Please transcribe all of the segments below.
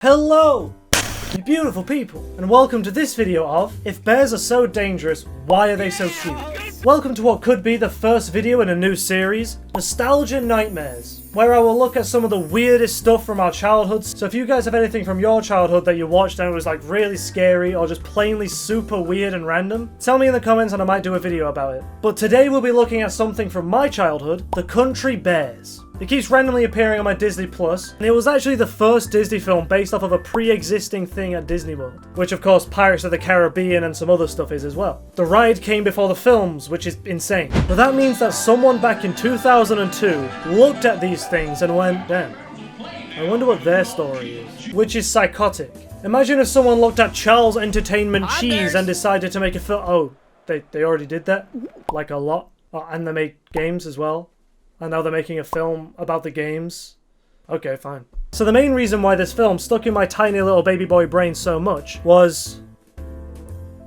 Hello, you beautiful people, and welcome to this video of If Bears Are So Dangerous, Why Are They So Cute? Welcome to what could be the first video in a new series, Nostalgia Nightmares, where I will look at some of the weirdest stuff from our childhoods. So if you guys have anything from your childhood that you watched and it was like really scary or just plainly super weird and random, tell me in the comments and I might do a video about it. But today we'll be looking at something from my childhood, The Country Bears. It keeps randomly appearing on my Disney Plus, and it was actually the first Disney film based off of a pre-existing thing at Disney World, which of course Pirates of the Caribbean and some other stuff is as well. The ride came before the films, which is insane. But that means that someone back in 2002 looked at these things and went, damn, I wonder what their story is. Which is psychotic. Imagine if someone looked at Charles Entertainment Cheese and decided to make a film. Oh, they already did that? Like a lot? Oh, and they made games as well? And now they're making a film about the games? Okay, fine. So the main reason why this film stuck in my tiny little baby boy brain so much was...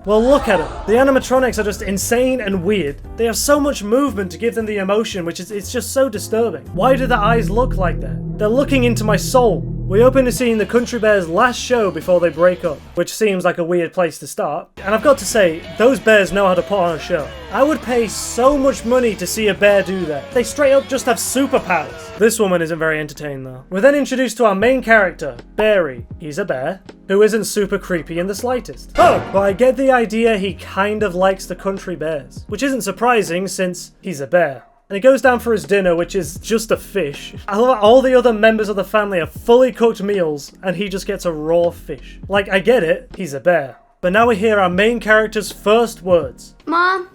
well, look at it. The animatronics are just insane and weird. They have so much movement to give them the emotion, which is it's just so disturbing. Why do the eyes look like that? They're looking into my soul. We open to seeing the Country Bears' last show before they break up, which seems like a weird place to start. And I've got to say, those bears know how to put on a show. I would pay so much money to see a bear do that. They straight up just have superpowers. This woman isn't very entertained though. We're then introduced to our main character, Barry. He's a bear, who isn't super creepy in the slightest. Oh, but I get the idea he kind of likes the Country Bears, which isn't surprising since he's a bear. And he goes down for his dinner, which is just a fish. I love all the other members of the family have fully cooked meals, and he just gets a raw fish. Like, I get it, he's a bear. But now we hear our main character's first words. Mom,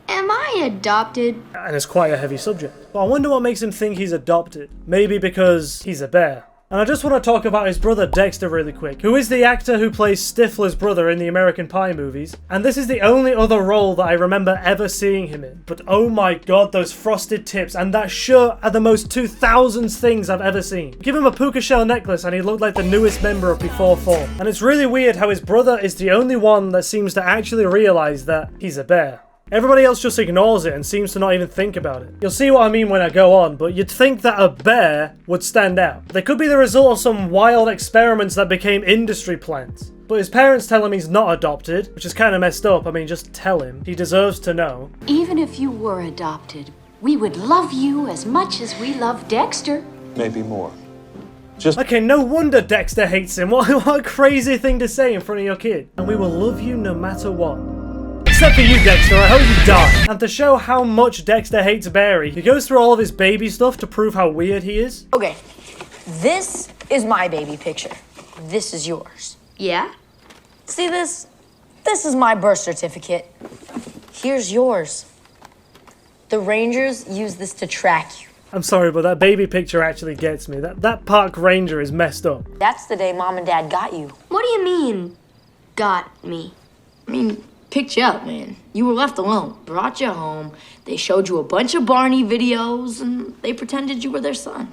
am I adopted? And it's quite a heavy subject. But I wonder what makes him think he's adopted. Maybe because he's a bear. And I just want to talk about his brother Dexter really quick, who is the actor who plays Stifler's brother in the American Pie movies, and this is the only other role that I remember ever seeing him in. But oh my god, those frosted tips and that shirt are the most 2000s things I've ever seen. Give him a puka shell necklace and he looked like the newest member of Before Fall. And it's really weird how his brother is the only one that seems to actually realize that he's a bear. Everybody else just ignores it and seems to not even think about it. You'll see what I mean when I go on, but you'd think that a bear would stand out. They could be the result of some wild experiments that became industry plants. But his parents tell him he's not adopted, which is kind of messed up. I mean, just tell him. He deserves to know. Even if you were adopted, we would love you as much as we love Dexter. Maybe more. Okay, no wonder Dexter hates him. What a crazy thing to say in front of your kid. And we will love you no matter what. Except for you, Dexter, I hope you die. And to show how much Dexter hates Barry, he goes through all of his baby stuff to prove how weird he is. Okay, this is my baby picture. This is yours. Yeah? See this? This is my birth certificate. Here's yours. The Rangers use this to track you. I'm sorry, but that baby picture actually gets me. That park ranger is messed up. That's the day Mom and Dad got you. What do you mean, got me? I mean, picked you up, man. You were left alone. Brought you home. They showed you a bunch of Barney videos, and they pretended you were their son.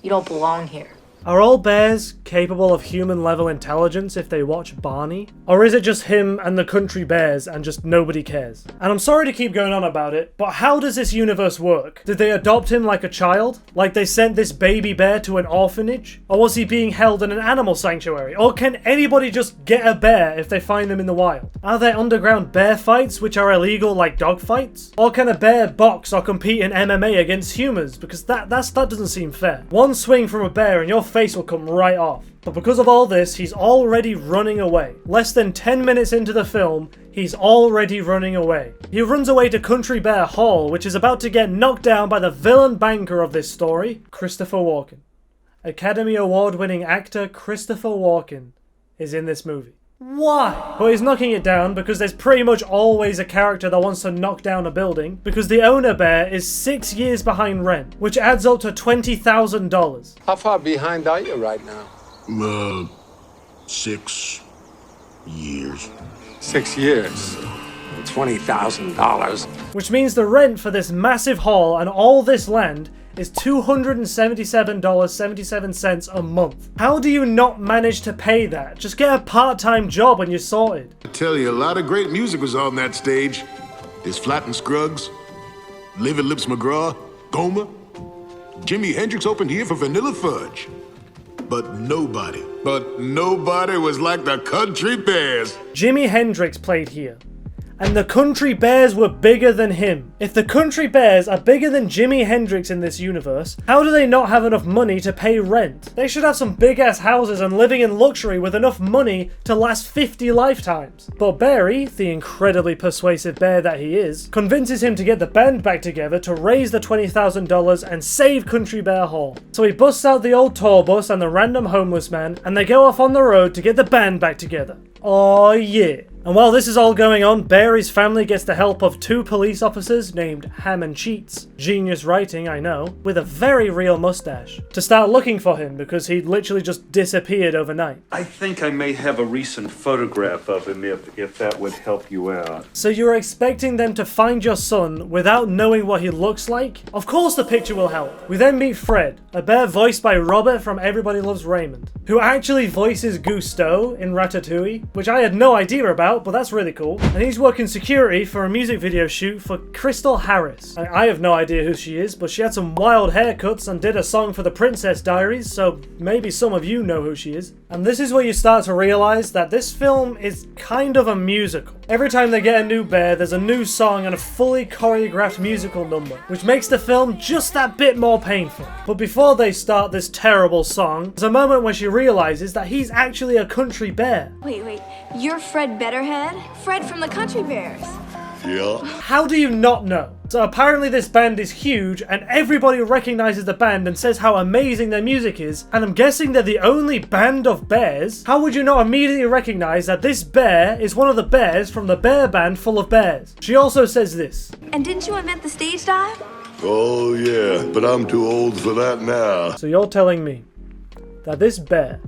You don't belong here. Are all bears capable of human-level intelligence if they watch Barney? Or is it just him and the Country Bears and just nobody cares? And I'm sorry to keep going on about it, but how does this universe work? Did they adopt him like a child? Like they sent this baby bear to an orphanage? Or was he being held in an animal sanctuary? Or can anybody just get a bear if they find them in the wild? Are there underground bear fights which are illegal like dog fights? Or can a bear box or compete in MMA against humans? Because that doesn't seem fair. One swing from a bear and your face will come right off. But because of all this, he's already running away. Less than 10 minutes into the film, he's already running away. He runs away to Country Bear Hall, which is about to get knocked down by the villain banker of this story, Christopher Walken. Academy Award-winning actor Christopher Walken is in this movie. Why? But he's knocking it down because there's pretty much always a character that wants to knock down a building because the owner bear is 6 years behind rent, which adds up to $20,000. How far behind are you right now? 6 years. 6 years. $20,000. Which means the rent for this massive hall and all this land is $277.77 a month. How do you not manage to pay that? Just get a part-time job and you're sorted. I tell you, a lot of great music was on that stage. There's Flatt and Scruggs, Living Lips McGraw, Goma. Jimi Hendrix opened here for Vanilla Fudge. but nobody was like the Country Bears. Jimi Hendrix played here. And the Country Bears were bigger than him. If the Country Bears are bigger than Jimi Hendrix in this universe, how do they not have enough money to pay rent? They should have some big ass houses and living in luxury with enough money to last 50 lifetimes. But Barry, the incredibly persuasive bear that he is, convinces him to get the band back together to raise the $20,000 and save Country Bear Hall. So he busts out the old tour bus and the random homeless man, and they go off on the road to get the band back together. Oh yeah. And while this is all going on, Barry's family gets the help of 2 police officers named Ham and Cheats, genius writing I know, with a very real mustache, to start looking for him because he'd literally just disappeared overnight. I think I may have a recent photograph of him if that would help you out. So you're expecting them to find your son without knowing what he looks like? Of course the picture will help. We then meet Fred, a bear voiced by Robert from Everybody Loves Raymond, who actually voices Gusteau in Ratatouille, which I had no idea about, but that's really cool. And he's working security for a music video shoot for Crystal Harris. I have no idea who she is, but she had some wild haircuts and did a song for the Princess Diaries, so maybe some of you know who she is. And this is where you start to realize that this film is kind of a musical. Every time they get a new bear, there's a new song and a fully choreographed musical number, which makes the film just that bit more painful. But before they start this terrible song, there's a moment when she realizes that he's actually a country bear. Wait, you're Fred Betterhead? Fred from the Country Bears. Yeah. How do you not know? So apparently this band is huge and everybody recognizes the band and says how amazing their music is, and I'm guessing they're the only band of bears. How would you not immediately recognize that this bear is one of the bears from the bear band Full of Bears? She also says this. And didn't you invent the stage dive? Oh yeah, but I'm too old for that now. So you're telling me that this bear,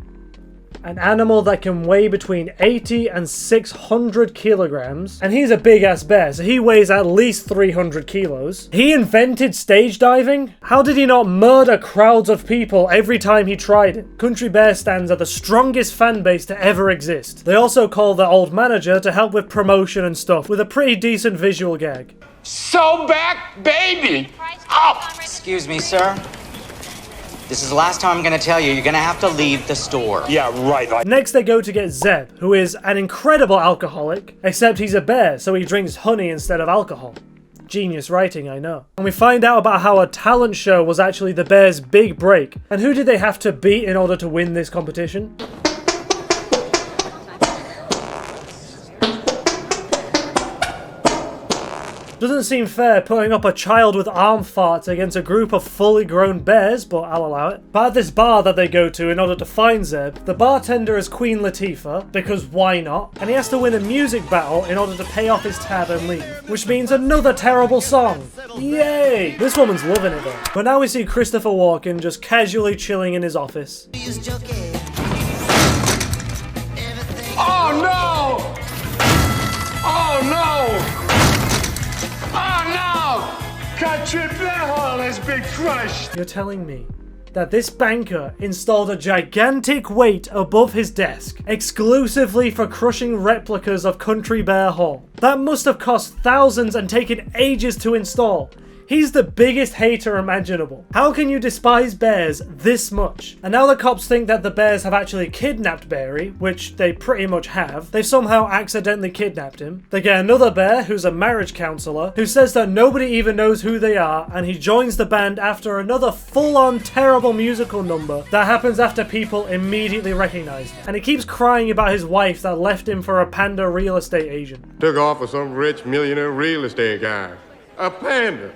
an animal that can weigh between 80 and 600 kilograms, and he's a big ass bear, so he weighs at least 300 kilos. He invented stage diving? How did he not murder crowds of people every time he tried it? Country Bear stands are the strongest fan base to ever exist. They also call their old manager to help with promotion and stuff, with a pretty decent visual gag. So back, baby! Oh. Excuse me, sir. This is the last time I'm gonna tell you, you're gonna have to leave the store. Yeah, right. Next they go to get Zeb, who is an incredible alcoholic, except he's a bear, so he drinks honey instead of alcohol. Genius writing, I know. And we find out about how a talent show was actually the bear's big break. And who did they have to beat in order to win this competition? Doesn't seem fair putting up a child with arm farts against a group of fully grown bears, but I'll allow it. But at this bar that they go to in order to find Zeb, the bartender is Queen Latifah, because why not? And he has to win a music battle in order to pay off his tab and leave, which means another terrible song. Yay! This woman's loving it though. But now we see Christopher Walken just casually chilling in his office. Oh no! Oh no! Oh no! Country Bear Hall has been crushed! You're telling me that this banker installed a gigantic weight above his desk exclusively for crushing replicas of Country Bear Hall? That must have cost thousands and taken ages to install. He's the biggest hater imaginable. How can you despise bears this much? And now the cops think that the bears have actually kidnapped Barry, which they pretty much have. They've somehow accidentally kidnapped him. They get another bear who's a marriage counselor who says that nobody even knows who they are, and he joins the band after another full-on terrible musical number that happens after people immediately recognize him. And he keeps crying about his wife that left him for a panda real estate agent. Took off with some rich millionaire real estate guy. A panda.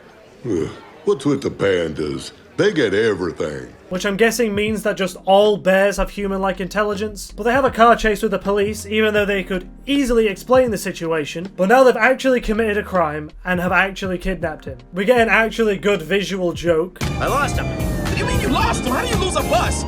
What's with the pandas? They get everything. Which I'm guessing means that just all bears have human-like intelligence. But they have a car chase with the police, even though they could easily explain the situation. But now they've actually committed a crime and have actually kidnapped him. We get an actually good visual joke. I lost him. What do you mean you lost him? How do you lose a bus?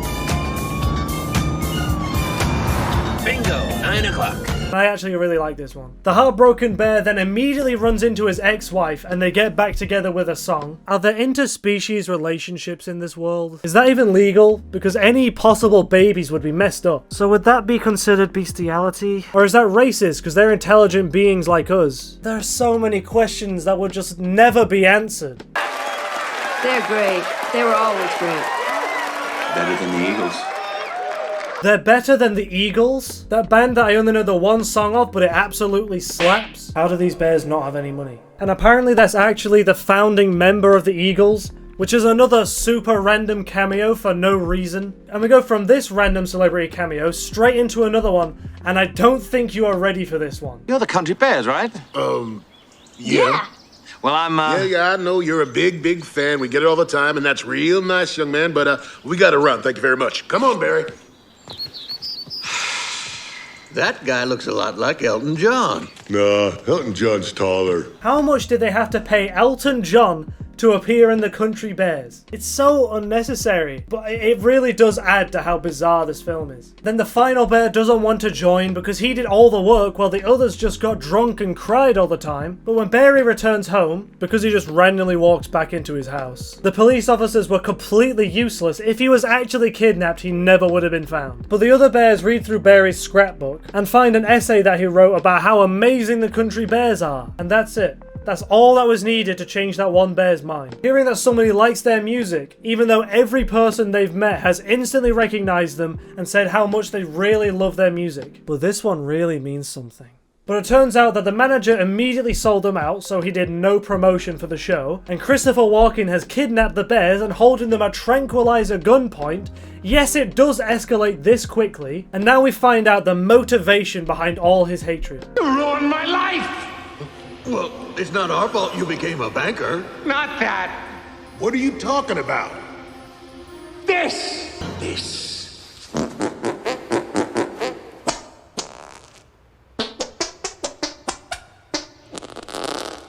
Bingo, 9 o'clock. I actually really like this one. The heartbroken bear then immediately runs into his ex-wife and they get back together with a song. Are there interspecies relationships in this world? Is that even legal? Because any possible babies would be messed up. So would that be considered bestiality? Or is that racist because they're intelligent beings like us? There are so many questions that would just never be answered. They're great. They were always great. Better than the Eagles. They're better than the Eagles, that band that I only know the one song of, but it absolutely slaps. How do these bears not have any money? And apparently that's actually the founding member of the Eagles, which is another super random cameo for no reason. And we go from this random celebrity cameo straight into another one, and I don't think you are ready for this one. You're the Country Bears, right? Yeah. Well, I'm, Yeah, I know you're a big fan. We get it all the time, and that's real nice, young man, but we gotta run. Thank you very much. Come on, Barry. That guy looks a lot like Elton John. Nah, Elton John's taller. How much did they have to pay Elton John to appear in the Country Bears? It's so unnecessary, but it really does add to how bizarre this film is. Then the final bear doesn't want to join because he did all the work while the others just got drunk and cried all the time. But when Barry returns home, because he just randomly walks back into his house, the police officers were completely useless. If he was actually kidnapped, he never would have been found. But the other bears read through Barry's scrapbook and find an essay that he wrote about how amazing the Country Bears are. And that's it. That's all that was needed to change that one bear's mind. Hearing that somebody likes their music, even though every person they've met has instantly recognized them and said how much they really love their music. But this one really means something. But it turns out that the manager immediately sold them out, so he did no promotion for the show, and Christopher Walken has kidnapped the bears and holding them at tranquilizer gunpoint. Yes, it does escalate this quickly, and now we find out the motivation behind all his hatred. You ruined my life! Well, it's not our fault you became a banker. Not that. What are you talking about? This!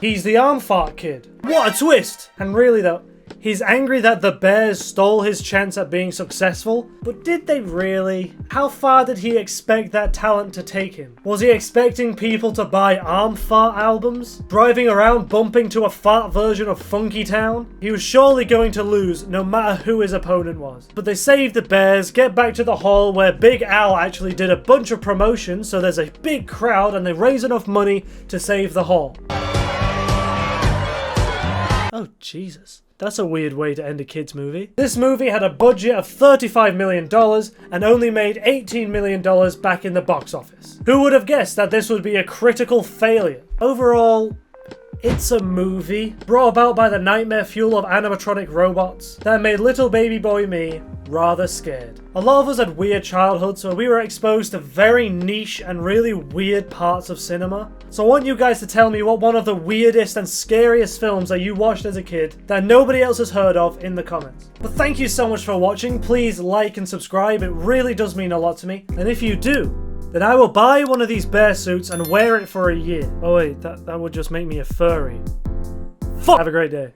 He's the arm fart kid. What a twist! And really though, he's angry that the bears stole his chance at being successful, but did they really? How far did he expect that talent to take him? Was he expecting people to buy arm fart albums? Driving around bumping to a fart version of Funky Town? He was surely going to lose no matter who his opponent was. But they save the bears, get back to the hall where Big Al actually did a bunch of promotions, so there's a big crowd and they raise enough money to save the hall. Oh, Jesus. That's a weird way to end a kid's movie. This movie had a budget of $35 million and only made $18 million back in the box office. Who would have guessed that this would be a critical failure? Overall, it's a movie brought about by the nightmare fuel of animatronic robots that made little baby boy me rather scared. A lot of us had weird childhoods, so we were exposed to very niche and really weird parts of cinema. So I want you guys to tell me what one of the weirdest and scariest films that you watched as a kid that nobody else has heard of in the comments. But thank you so much for watching. Please like and subscribe. It really does mean a lot to me. And if you do, then I will buy one of these bear suits and wear it for a year. Oh wait, that would just make me a furry. Fuck! Have a great day.